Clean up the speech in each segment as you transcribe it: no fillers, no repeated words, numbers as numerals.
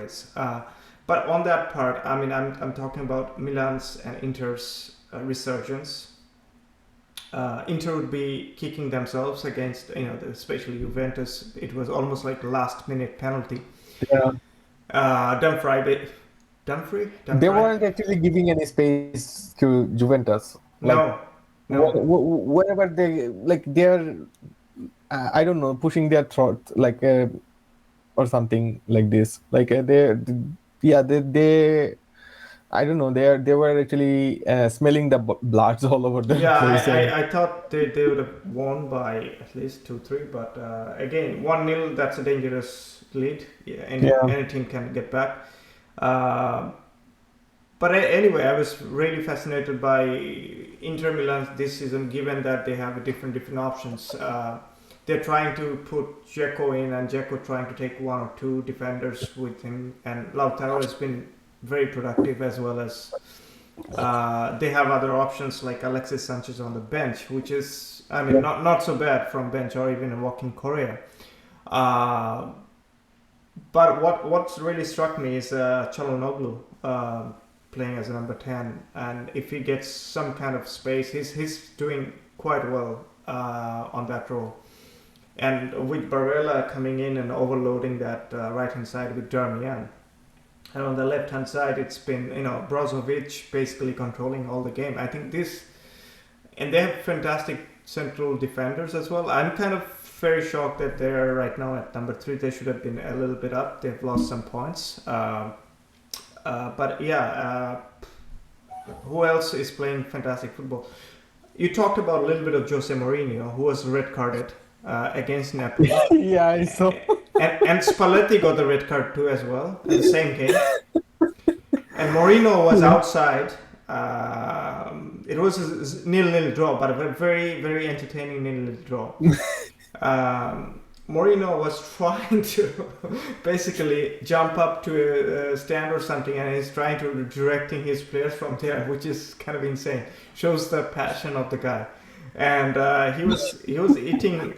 race. But on that part, I mean, I'm talking about Milan's and Inter's resurgence. Inter would be kicking themselves against, especially Juventus. It was almost like last minute penalty. Yeah. Dumfries. They weren't actually giving any space to Juventus. Like No, no. wherever they like they're I don't know, pushing their throat like or something like this. Like yeah, they I don't know. They were actually smelling the bloods all over the Yeah, place, and I thought they would have won by at least 2-3, but again, 1-0, that's a dangerous lead. Yeah, yeah, any team can get back. Uh, but anyway, I was really fascinated by Inter Milan this season, given that they have different options. They're trying to put Dzeko in, and Dzeko trying to take one or two defenders with him, and Lautaro has been very productive, as well as they have other options like Alexis Sanchez on the bench, which is, I mean, yeah, not so bad from bench, or even a walking Korea. Uh, but what's really struck me is Çalhanoğlu playing as a number 10, and if he gets some kind of space, he's doing quite well on that role. And with Barella coming in and overloading that right hand side with Darmian, and on the left hand side, it's been, Brozovic basically controlling all the game. I think this, and they have fantastic central defenders as well. I'm kind of very shocked that they're right now at number 3. They should have been a little bit up. They've lost some points. But yeah, who else is playing fantastic football? You talked about a little bit of Jose Mourinho, who was red carded against Napoli. yeah. I saw. And Spalletti got the red card too as well in the same game. And Mourinho was outside. It was a 0-0 draw, but a very, very entertaining 0-0 draw. Mourinho was trying to basically jump up to a stand or something, and he's trying to directing his players from there, which is kind of insane. Shows the passion of the guy. And he was eating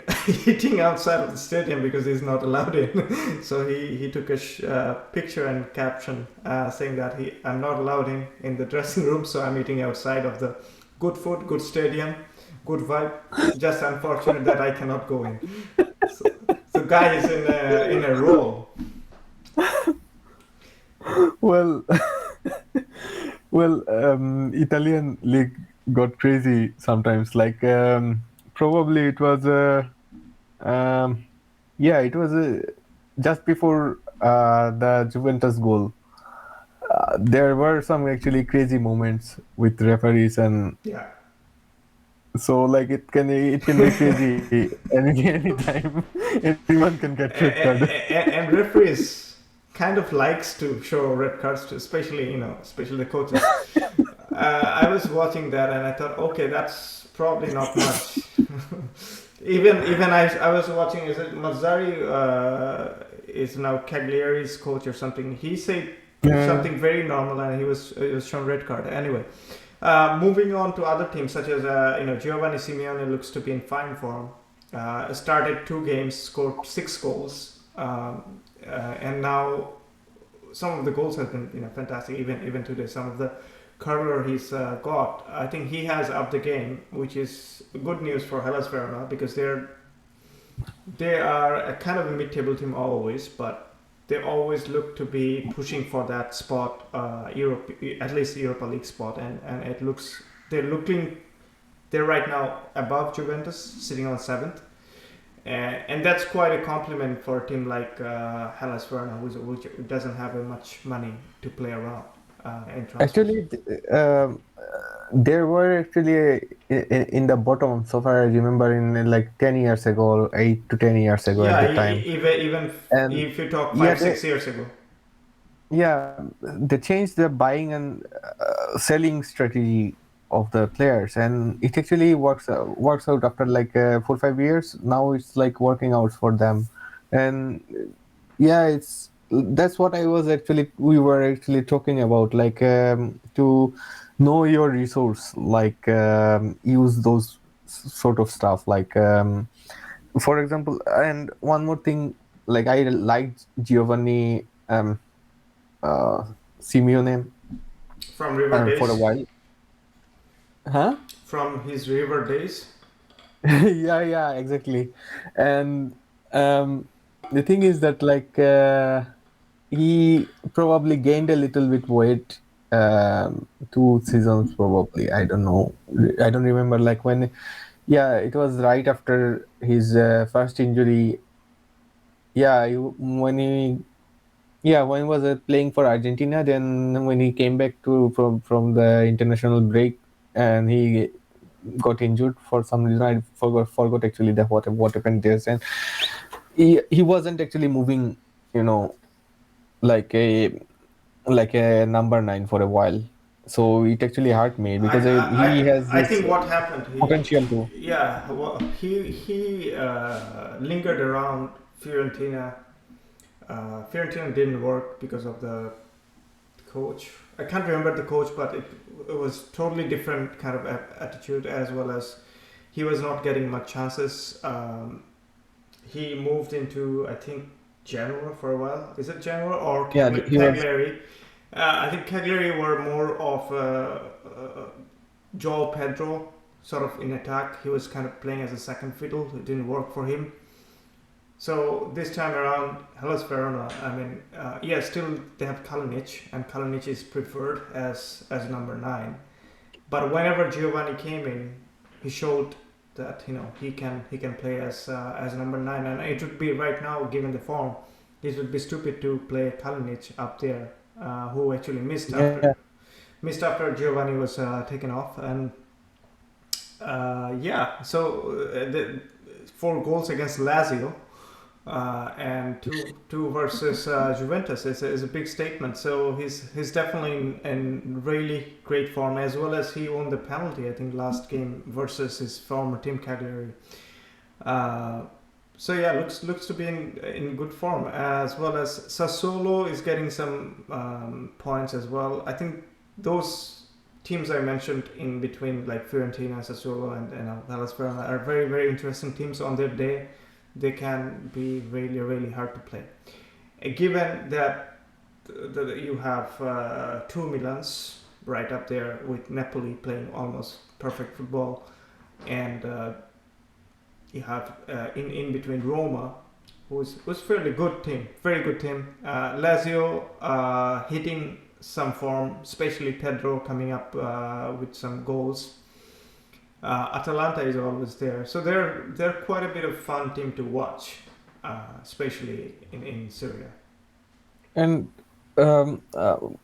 eating outside of the stadium because he's not allowed in. So he took a picture and caption saying that I'm not allowed in the dressing room, so I'm eating outside of the good food, good stadium, good vibe. Just unfortunate that I cannot go in. So the guy is in a role. Well, well, Italian league got crazy sometimes. Like probably it was yeah, it was just before the Juventus goal. There were some actually crazy moments with referees, and Yeah. so like it can be crazy anytime. Anyone can get red card. And referees kind of likes to show red cards to, especially the coaches. I was watching that and I thought, okay, that's probably not much. even I was watching. Is it Mazzari is now Cagliari's coach or something? He said Yeah, something very normal, and he was shown red card anyway. Moving on to other teams such as Giovanni Simeone looks to be in fine form. Started 2 games, scored 6 goals, and now some of the goals have been fantastic. Even today, some of the curler he's got, I think he has upped the game, which is good news for Hellas Verona, because they are a kind of a mid-table team always, but they always look to be pushing for that spot, Europe, at least Europa League spot, and it looks they're right now above Juventus, sitting on 7th, and that's quite a compliment for a team like Hellas Verona, which doesn't have much money to play around in transfers. actually, there were actually in the bottom, so far I remember, in like 10 years ago, or 8 to 10 years ago at Yeah, the time. even And if you talk yeah, 5-6 years ago. they changed the buying and selling strategy of the players, and it actually works out after like 4 5 years. Now it's like working out for them, and yeah, that's what we were actually talking about, like to know your resource, like use those sort of stuff, like for example. And one more thing, like I liked Giovanni. uh, Simeone From River for a Days, while. Huh? from his River Days. Yeah, yeah, exactly. And um, the thing is that like he probably gained a little bit weight 2 seasons probably. I don't know. I don't remember like when. Yeah, it was right after his first injury. Yeah, when he when he was playing for Argentina. Then when he came back to from the international break, and he got injured for some reason. I forgot actually that what happened there. And he wasn't actually moving, you know, like a number nine for a while. So it actually hurt me I, because he I, has I this think what happened, potential too. yeah, well, he lingered around Fiorentina. Fiorentina didn't work because of the coach. I can't remember the coach, but it was totally different kind of attitude, as well as he was not getting much chances. He moved into, I think, Genoa for a while. Is it Genoa or Yeah, he was. Cagliari? I think Cagliari were more of Joao Pedro sort of in attack. He was kind of playing as a second fiddle. It didn't work for him. So this time around, Hellas Verona. I mean, yeah, still they have Kalinic, and Kalinic is preferred as number nine. But whenever Giovanni came in, he showed that he can play as number nine, and it would be right now, given the form, it would be stupid to play Kalinic up there, who actually Yeah, missed after Giovanni was taken off, and yeah, so the 4 goals against Lazio. And two versus Juventus is a big statement. So he's definitely in really great form, as well as he won the penalty, I think, last game versus his former team Cagliari. Uh, so yeah, looks to be in good form, as well as Sassuolo is getting some points as well. I think those teams I mentioned in between, like Fiorentina, Sassuolo, and Hellas Verona, are very very interesting teams on their day. They can be really really hard to play. Given that you have two Milans right up there with Napoli playing almost perfect football, and you have in between Roma, who's fairly good team, very good team. Lazio hitting some form, especially Pedro coming up with some goals. Atalanta is always there, so they're quite a bit of fun team to watch, especially in Syria. and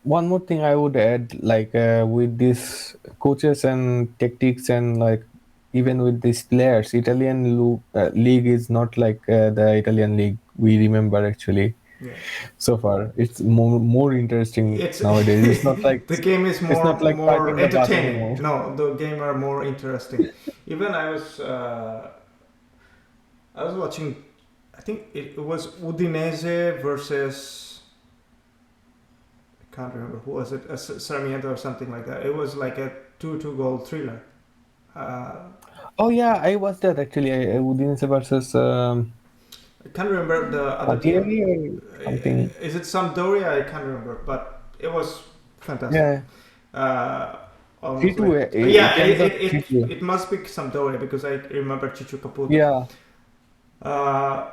one more thing I would add, like with these coaches and tactics, and like even with these players, Italian league is not like the Italian league we remember actually Yeah, so far. It's more interesting it's nowadays. It's not like the game is it's not like more parking the bus entertaining. anymore. No, the game are more interesting. Even I was watching. I think it was Udinese versus, I can't remember who was it, Sarmiento or something like that. It was like a 2-2 goal thriller. Uh, Oh yeah, I watched that actually. Udinese versus I can't remember the other team. Cagliari or something. Is it Sampdoria? I can't remember, but it was fantastic. Yeah, Uh, three Almost two. like, It yeah, ends up 3-2. it must be Sampdoria because I remember Chichu Caputo. Yeah, Uh,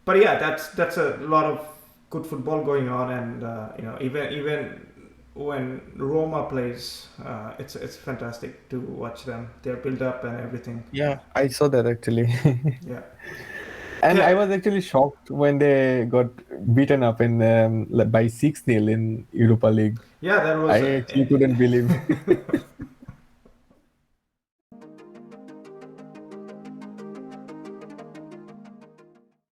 but yeah, that's a lot of good football going on, and even when Roma plays, it's fantastic to watch them. Their build up and everything. yeah, I saw that actually. Yeah. And I Ca- was actually shocked when they got beaten up in like by 6-0 in Europa League. yeah, that was I actually couldn't believe.